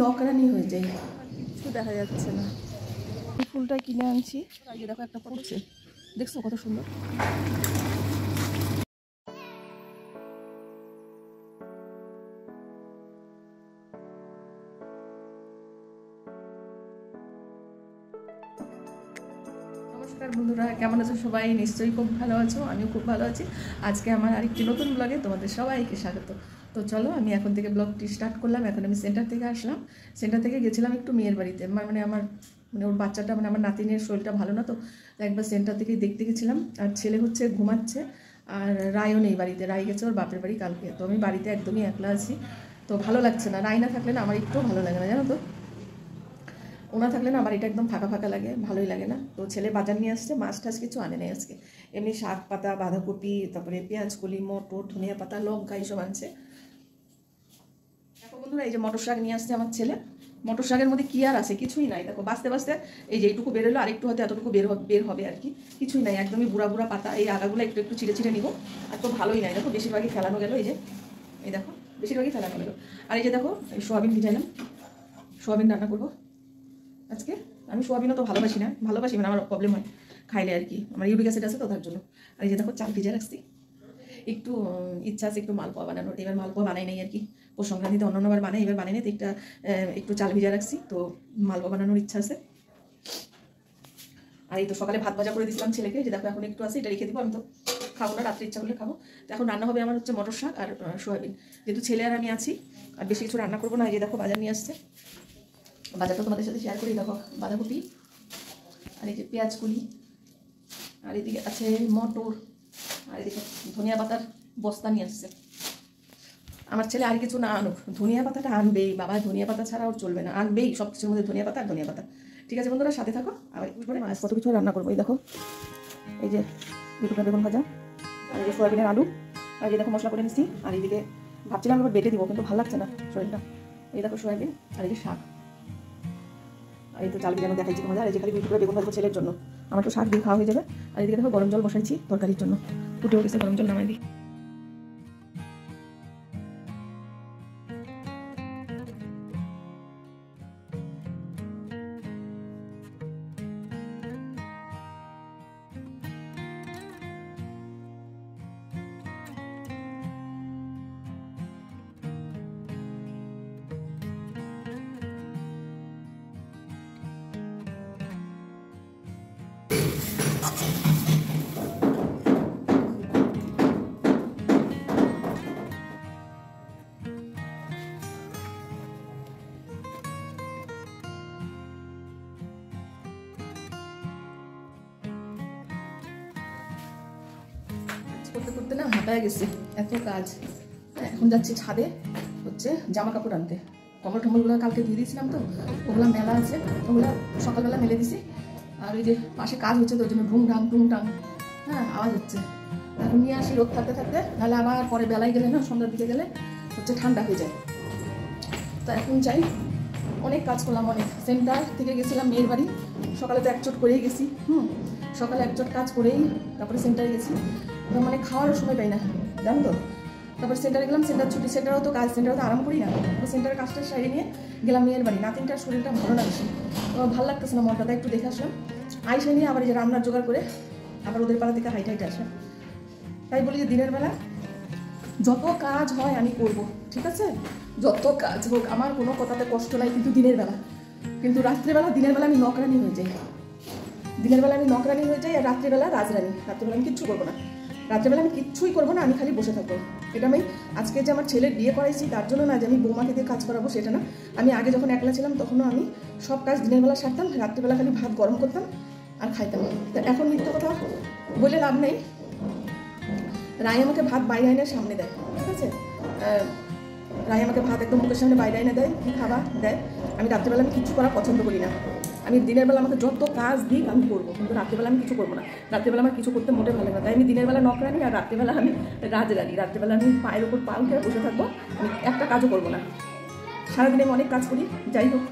নকরানি হয়ে যায়, কিছু দেখা যাচ্ছে না। এই ফুলটা কিনে আনছি, আগে দেখো একটা ফুটছে, দেখছো কত সুন্দর। নমস্কার বন্ধুরা, কেমন আছো সবাই? নিশ্চয়ই খুব ভালো আছো, আমিও খুব ভালো আছি। আজকে আমার আরেকটি নতুন ব্লগে তোমাদের সবাইকে স্বাগত। তো চলো আমি এখন থেকে ব্লগটি স্টার্ট করলাম। এখন আমি সেন্টার থেকে আসলাম, সেন্টার থেকে গেছিলাম একটু মেয়ের বাড়িতে। আমার ওর বাচ্চাটা আমার নাতিনের শরীরটা ভালো না, তো একবার সেন্টার থেকে দেখতে গেছিলাম। আর ছেলে হচ্ছে ঘুমাচ্ছে, আর রায়ও নেই বাড়িতে, রায় গেছে ওর বাপের বাড়ি কালকে। তো আমি বাড়িতে একদমই একলা আছি, তো ভালো লাগছে না। রায় না থাকলে না আমার একটু ভালো লাগে না, জানো তো। ওনা থাকলে না আমার এটা একদম ফাঁকা ফাঁকা লাগে, ভালোই লাগে না। তো ছেলে বাজার নিয়ে আসছে, মাছ টাছ কিছু আনে নেই আজকে, এমনি শাক পাতা, বাঁধাকপি, তারপরে পেঁয়াজ কলি, মটর, ধনিয়া পাতা, লঙ্কা এইসব আনছে। দেখো বন্ধুরা, এই যে মটর শাক নিয়ে আসছে আমার ছেলে। মটর শাকের মধ্যে কি আর আছে? কিছুই নাই। দেখো বাঁচতে বাঁচতে এই যে এইটুকু বেরোলো, আরেকটু হয়তো এতটুকু বের হবে আর কি। কিছুই নাই, একদমই বুড়া বুড়া পাতা। এই আগাগুলো একটু একটু চিড়ে চিড়ে নিব, আর তো ভালোই নাই। দেখো বেশিরভাগই ফেলানো গেল, এই দেখো বেশিরভাগই ফেলানো গেল। আর এই যে দেখো এই সোয়াবিন ভিজাইলাম, সোয়াবিন রান্না করবো আজকে। আমি সোয়াবিনও তো ভালোবাসি না, আমার প্রবলেম হয় খাইলে আর কি, আমার ইউরিক অ্যাসিড আছে তো তার জন্য। আর এই যে দেখো চাল ভিজে রাখছি, একটু ইচ্ছা আছে একটু মালপোয়া বানানোর। এবার মালপোয়া বানাই নাই আর কি, পৌষ সংক্রান্তিতে অন্যান্যবার বানাই, এবার বানাই নাই। তো একটু চাল ভিজে রাখছি, তো মালপোয়া বানানোর ইচ্ছা আছে। আর এই তো সকালে ভাত ভাজা করে দিয়েছিলাম ছেলেকে, যে দেখো এখন একটু আছে, এটা রেখে দিব। আমি তো খাবো না, রাত্রে ইচ্ছা করলে খাবো। তো এখন রান্না হবে আমার হচ্ছে মটর শাক আর সোয়াবিন, যেহেতু ছেলে আর আমি আছি, আর বেশি কিছু রান্না করবো না। এই যে দেখো বাজার নিয়ে আসছে, বাজারটা তোমাদের সাথে শেয়ার করি। দেখো বাঁধাকপি, আর এই যে পেঁয়াজ কুলি, আর এদিকে আছে মটর, আর এদিকে ধনিয়া পাতার বস্তা নিয়ে আসছে। আমার ছেলে আর কিছু না আনুক, ধনিয়া পাতাটা আনবেই বাবা, ধনিয়া পাতা ছাড়া ওর চলবে না, আনবেই সব কিছুর মধ্যে ধনিয়া পাতা আর ধনিয়া পাতা। ঠিক আছে বন্ধুরা, সাথে থাকো। আবার কত কিছু রান্না করবো। এই দেখো এই যে দুটো বেগুন ভাজা, আর এই যে সোয়াবিনের আলু, আর এই যে দেখো মশলা করে নিচ্ছি। আর এইদিকে ভাবছিলাম আবার বেটে দিব, কিন্তু ভালো লাগছে না শরীরটা। এই দেখো সোয়াবিন, আর এই যে শাক, আর এই তো চাল ভিজানো দেখাইছি তোমাদের। আর এই যে খালি দুটো বেগুন ভাজবো ছেলের জন্য, আমার তো শাক দিয়ে খাওয়া হয়ে যাবে। আর এদিকে দেখো গরম জল বসাইছি তরকারির জন্য, ফুটেও গেছে, গরম জল নামাই দিই। করতে করতে না হাঁপায় গেছে, এত কাজ। এখন যাচ্ছি ছাদে হচ্ছে জামা কাপড় আনতে। কম্বল টম্বলগুলো কালকে দিয়ে দিয়েছিলাম, তো ওগুলো মেলা আছে, ওগুলো সকালবেলা মেলে দিছি। আর ওই যে পাশে কাজ হচ্ছে, তো ওই জন্য ঢুংঢাং টুংটাং আওয়াজ হচ্ছে। এখন নিয়ে আসি রোদ থাকতে থাকতে, নাহলে আবার পরে বেলায় গেলে না, সন্ধ্যার দিকে গেলে হচ্ছে ঠান্ডা হয়ে যায়। তো এখন যাই, অনেক কাজ করলাম, অনেক। সেন্টার থেকে গেছিলাম মেয়ের বাড়ি, সকালে তো একচোট করেই গেছি। সকালে একচোট কাজ করেই তারপরে সেন্টারে গেছি, মানে খাওয়ারও সময় পাই না, জানো তো। তারপর সেন্টারে গেলাম, সেন্টার ছুটি, সেন্টারও তো কাজ, সেন্টারে তো আরাম করি না। তো সেন্টারের কাজটা সাইডে নিয়ে গেলাম মেয়ের বাড়ি। নাতিনটার শরীরটা ভালো লাগছে, ভালো লাগতেছে না, মনটা একটু দেখে আসলাম। আইসা নিয়ে আবার এই যে রান্নার জোগাড় করে আবার ওদের পাড়া থেকে হাইটে আসলাম। তাই বলি যে দিনের বেলা যত কাজ হয় আমি করব, ঠিক আছে? যত কাজ হোক, আমার কোনো কথাতে কষ্ট নাই, কিন্তু দিনের বেলা, কিন্তু দিনের বেলা আমি নকরানি হয়ে যাই। দিনের বেলা আমি নকরানি হয়ে যাই, আর রাত্রিবেলা রাজরানী। রাত্রিবেলা আমি কিচ্ছু করবো না, রাত্রিবেলা আমি কিচ্ছুই করবো না, আমি খালি বসে থাকবো। এটা আমি আজকে যে আমার ছেলের বিয়ে করাইছি তার জন্য না, যে আমি বৌমাকে দিয়ে কাজ করাবো সেটা না। আমি আগে যখন একলা ছিলাম তখনও আমি সব কাজ দিনের বেলা সারতাম, রাত্রিবেলা খালি ভাত গরম করতাম আর খাইতাম। তা এখন মিথ্যা কথা বলে লাভ নেই। রায় আমাকে ভাত বাইরে আইনে সামনে দেয়, ঠিক আছে? রায় আমাকে ভাত একদম মুখের সামনে বাইরে এনে দেয়, কি খাবার দেয়। আমি রাত্রিবেলা আমি কিছু করা পছন্দ করি না। আমি দিনের বেলা আমাকে যত কাজ দিই আমি করবো, কিন্তু রাত্রিবেলা আমি কিছু করবো না। রাত্রিবেলা আমার কিছু করতে মোটে ভালো লাগে না। তাই আমি দিনের বেলা নকরানি, আর রাত্রিবেলা আমি রাজরানি। রাত্রিবেলা আমি পায়ের ওপর পা উঠে বসে থাকবো, আমি একটা কাজও করবো না। সারাদিনে আমি অনেক কাজ করি, যাই হোক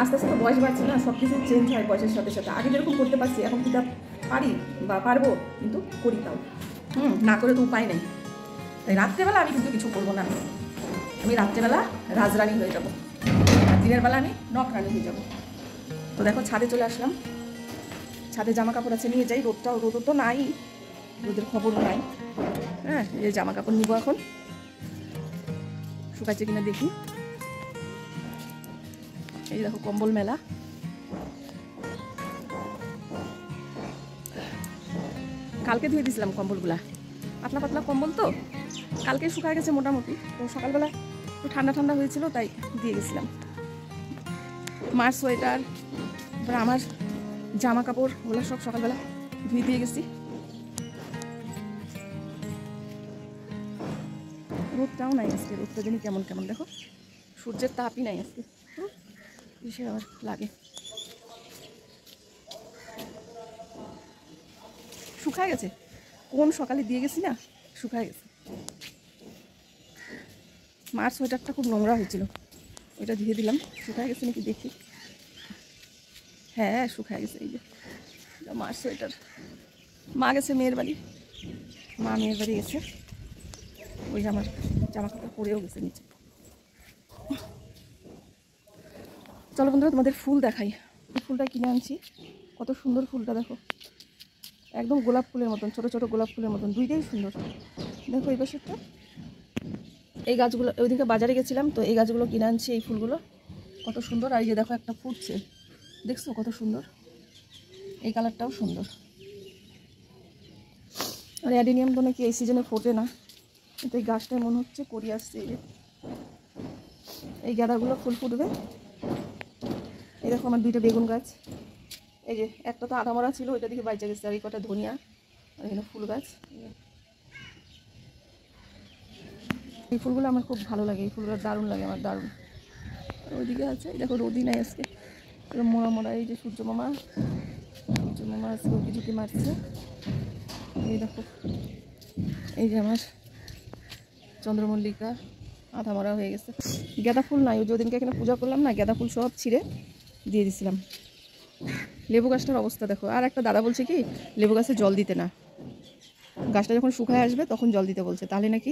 আস্তে আস্তে তো বয়স বাড়ছে না, সব কিছু চেঞ্জ হয় বয়সের সাথে সাথে। আগে যেরকম করতে পারছি এখন কি তা পারি বা পারবো, কিন্তু করি তাও। না করে তো উপায় নেই। তাই রাত্রেবেলা আমি কিন্তু কিছু করবো না, আমি রাত্রেবেলা রাজরানী হয়ে যাবো। দিনের বেলা আমি নকরানি হয়ে যাবো। তো দেখো ছাদে চলে আসলাম, ছাদে জামা কাপড় আছে নিয়ে যাই। রোদ তো নাই, রোদের খবরও নাই। হ্যাঁ, এই জামা কাপড় নিবো এখন, শুকাচ্ছে কিনা দেখি। এই দেখো কম্বল মেলা, কালকে ধুয়ে দিয়েছিলাম কম্বলগুলা, পাতলা পাতলা কম্বল তো কালকে শুকায় গেছে মোটামুটি। তো সকালবেলা একটু ঠান্ডা ঠান্ডা হয়েছিল তাই দিয়ে গেছিলাম। মার সোয়েটার, তারপর আমার জামা কাপড় ওগুলো সব সকালবেলা ধুয়ে দিয়ে গেছি। রোদটাও নাই আজকে, রোদটা জানি কেমন কেমন, দেখো সূর্যের তাপই নাই আজকে, কিসে আবার লাগে। শুকায় গেছে, কোন সকালে দিয়ে গেছি না, শুকায় গেছে। মার সোয়েটারটা খুব নোংরা হয়েছিল, ওইটা ধুয়ে দিলাম, শুকায় গেছে নাকি দেখি। হ্যাঁ শুকায় গেছে। এই যে মার সোয়েটার, মা গেছে মেয়ের বাড়ি, মা মেয়ের বাড়ি গেছে, ওই আমার জামা কাপড় পরেও গেছে নিচে। চলো বন্ধুরা তোমাদের ফুল দেখাই। ফুলটা কিনে আনছি, কত সুন্দর ফুলটা দেখো, একদম গোলাপ ফুলের মতন, ছোট ছোট গোলাপ ফুলের মতন, দুইটাই সুন্দর। দেখো এই পাশেরটা, এই গাছগুলো ওইদিকে বাজারে গেছিলাম তো এই গাছগুলো কিনে আনছি, এই ফুলগুলো কত সুন্দর। আর এই যে দেখো একটা ফুটছে, দেখছো কত সুন্দর, এই কালারটাও সুন্দর। আর অ্যাডেনিয়াম তো নাকি এই সিজনে ফোটে না, কিন্তু এই গাছটায় মনে হচ্ছে করি আসছে। এই যে এই গাঁদাগুলো ফুল ফুটবে। এই দেখো আমার দুইটা বেগুন গাছ, এই যে একটা তো আধা মরা ছিল, ওইটা দিকে বাইচা গেছে। আর এই কটা ধনিয়া, আর এখানে ফুল গাছ। এই ফুলগুলো আমার খুব ভালো লাগে, এই ফুলগুলো দারুণ লাগে আমার, দারুণ। ওইদিকে আছে, এই দেখো রোদই নাই আজকে, মোড়া মোড়া। এই যে সূর্য মামা আজকে উঁকি ঝুঁকি মারছে। এই দেখো এই যে আমার চন্দ্রমল্লিকা আধা মরা হয়ে গেছে। গাঁদা ফুল নাই, ওই যেদিনকে এখানে পূজা করলাম না, গাঁদা ফুল সব ছিঁড়ে দিয়ে দিছিলাম। লেবু গাছটার অবস্থা দেখো। আর একটা দাদা বলছে কি লেবু গাছে জল দিতে না, গাছটা যখন শুকায় আসবে তখন জল দিতে বলছে, তাহলে নাকি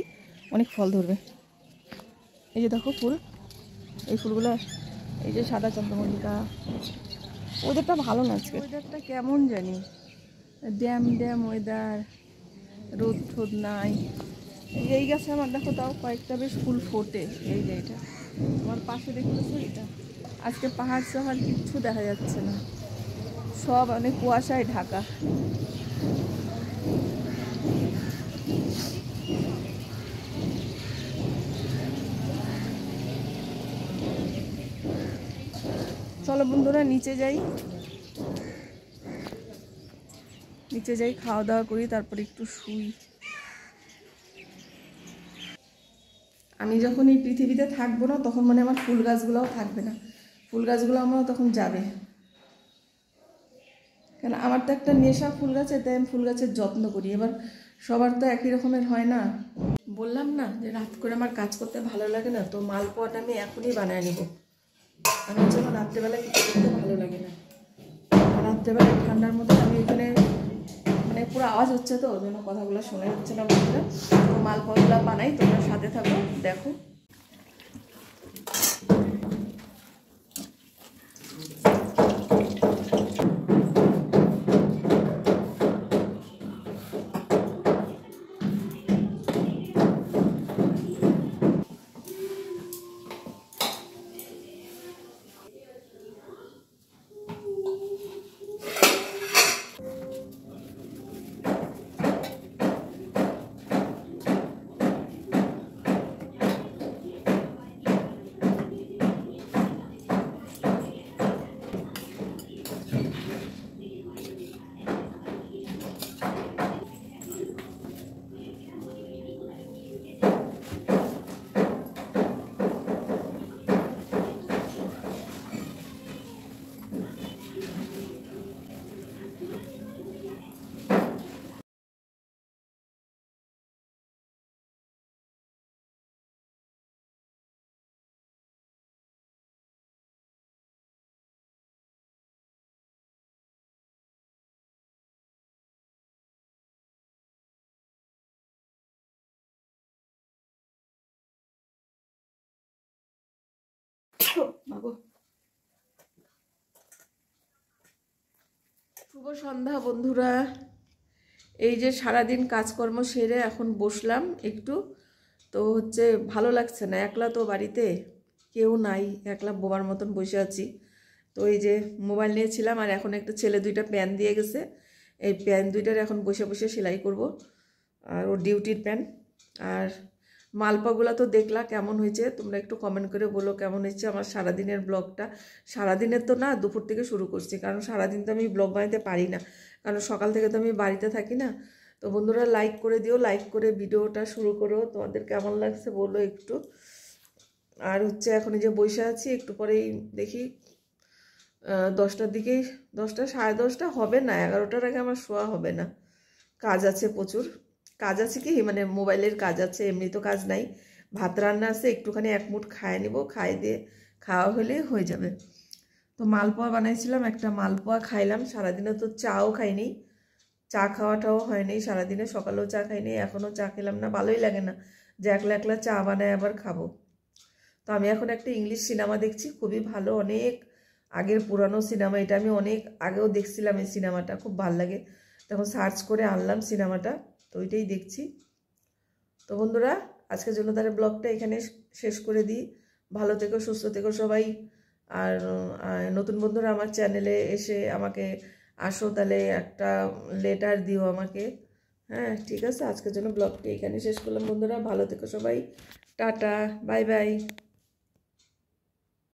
অনেক ফল ধরবে। এই যে দেখো ফুল, এই ফুলগুলো, এই যে সাদা চন্দ্রমল্লিকা, ওয়েদারটা ভালো না আজকে, ওয়েদারটা কেমন জানি, ড্যাম ওয়েদার, রোদ ঠোদ নাই। এই গাছে আমার দেখো তাও কয়েকটা বেশ ফুল ফোটে। এই যে এটা আমার পাশে দেখতেছো, এটা আজকে পাহাড় সাহাড় কিচ্ছু দেখা যাচ্ছে না, সব অনেক কুয়াশায় ঢাকা। চলো বন্ধুরা নিচে যাই, খাওয়া দাওয়া করি, তারপর একটু শুই। আমি যখন এই পৃথিবীতে থাকবো না তখন মানে আমার ফুল গাছগুলোও থাকবে না, ফুল গাছগুলো আমার তখন যাবে। কেন আমার তো একটা নেশা ফুল গাছে, তাই আমি ফুল গাছের যত্ন করি। এবার সবার তো একই রকমের হয় না। বললাম না যে রাত করে আমার কাজ করতে ভালো লাগে না, তো মালপোয়াটা আমি এখনই বানায় নেব। আমার জন্য রাত্রেবেলা কিছু করতে ভালো লাগে না, রাত্রেবেলা ঠান্ডার মধ্যে আমি এখানে মানে পুরো আওয়াজ হচ্ছে তো, ওই জন্য কথাগুলো শোনা যাচ্ছে না বন্ধুরা। তো মালপোয়াগুলো বানাই, তোমরা সাথে থাকো, দেখো। শুভ সন্ধ্যা বন্ধুরা। এই যে সারাদিন কাজকর্ম সেরে এখন বসলাম একটু, তো হচ্ছে ভালো লাগছে না, একলা তো বাড়িতে কেউ নাই, একলা বোবার মতন বসে আছি। তো এই যে মোবাইল নিয়েছিলাম, আর এখন একটা ছেলে দুইটা প্যান দিয়ে গেছে, এই প্যান দুইটার এখন বসে বসে সেলাই করব, আর ওর ডিউটির প্যান। আর মালপাগুলো তো দেখলা কেমন হয়েছে, তোমরা একটু কমেন্ট করে বলো কেমন হয়েছে আমার সারাদিনের ব্লগটা। সারাদিনের তো না, দুপুর থেকে শুরু করছি, কারণ সারাদিন তো আমি ব্লগ বানাতে পারি না, কারণ সকাল থেকে তো আমি বাড়িতে থাকি না। তো বন্ধুরা লাইক করে দিও, লাইক করে ভিডিওটা শুরু করো, তোমাদের কেমন লাগছে বলো একটু। আর হচ্ছে এখন এই যে বসে আছি, একটু পরেই দেখি 10টার দিকেই, 10টা 10:30 হবে না, 11টার আগে আমার শোয়া হবে না। কাজ আছে প্রচুর, কাজ আছে কি মানে মোবাইলের কাজ আছে, এমনি তো কাজ নাই। ভাত রান্না আছে, একটুখানি এক মুঠ খায় নিব, খাই দিয়ে খাওয়া হলে হয়ে যাবে। তো মালপোয়া বানাইছিলাম, একটা মালপোয়া খাইলাম। সারাদিনে তো চাও খাইনি, চা খাওয়াটাও হয়নি সারাদিনে, সকালেও চা খাইনি, এখনও চা খেলাম না, ভালোই লাগে না যে একলা একলা চা বানায় আবার খাবো। তো আমি এখন একটা ইংলিশ সিনেমা দেখছি, খুবই ভালো, অনেক আগের পুরানো সিনেমা, এটা আমি অনেক আগেও দেখছিলাম, এই সিনেমাটা খুব ভালো লাগে, তখন সার্চ করে আনলাম সিনেমাটা, তো ওইটাই দেখছি। তো বন্ধুরা আজকের জন্য তাহলে ব্লগটা এখানে শেষ করে দিই। ভালো থেকো, সুস্থ থেকো সবাই। আর নতুন বন্ধুরা আমার চ্যানেলে এসে আমাকে আসো, তাহলে একটা লেটার দিও আমাকে। হ্যাঁ ঠিক আছে, আজকের জন্য ব্লগটা এখানে শেষ করলাম বন্ধুরা, ভালো থেকো সবাই, টাটা, বাই বাই।